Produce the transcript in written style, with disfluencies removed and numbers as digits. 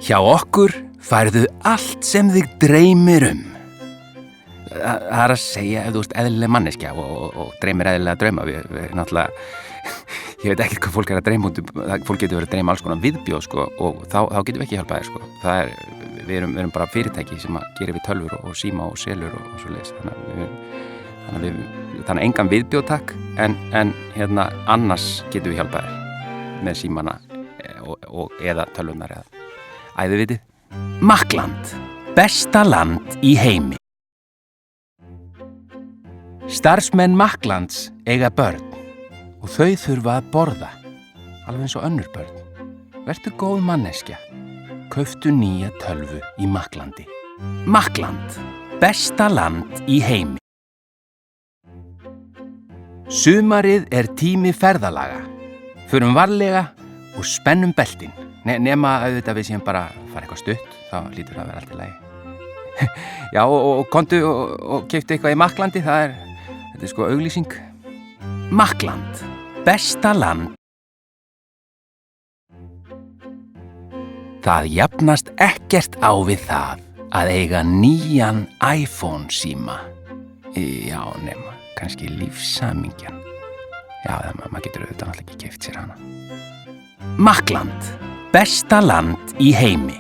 Hjá okkur færðu allt sem þig dreymir Það að segja ef þú ert eðlileg manneskja og dreymir eðlilega drauma. Við náttúrulega, ég veit ekki hvað fólk að dreyma út fólk getur verið að dreyma alls konar viðbjóð sko, og þá getum við ekki hjálpað þér sko. Við erum bara fyrirtæki sem að gera við tölvur og síma og selur og svo leiðis. Þannig engan viðbjóð takk en annars getum við hjálpað þér með símana eða tölvunar eða æðivitið. Makkland, besta land í heimi. Starfsmenn Makklands eiga börn og þau þurfa að borða, alveg eins og önnur börn. Vertu góð manneskja, kauftu nýja tölvu í Makklandi. Makkland, besta land í heimi. Sumarið tími ferðalaga. Förum varlega og spennum beltin. Nema auðvitað við séum bara að fara eitthvað stutt, þá lítur það að vera allt í lagi. Já, og komdu og keyptu eitthvað í Makklandi, þetta sko auglýsing. Makkland, besta land. Það jafnast ekkert á við það að eiga nýjan iPhone síma. Já, nema, kannski lífshamingjan. Já, maður getur auðvitað náttúrulega ekki keypt sér hana. Makkland, besta land í heimi.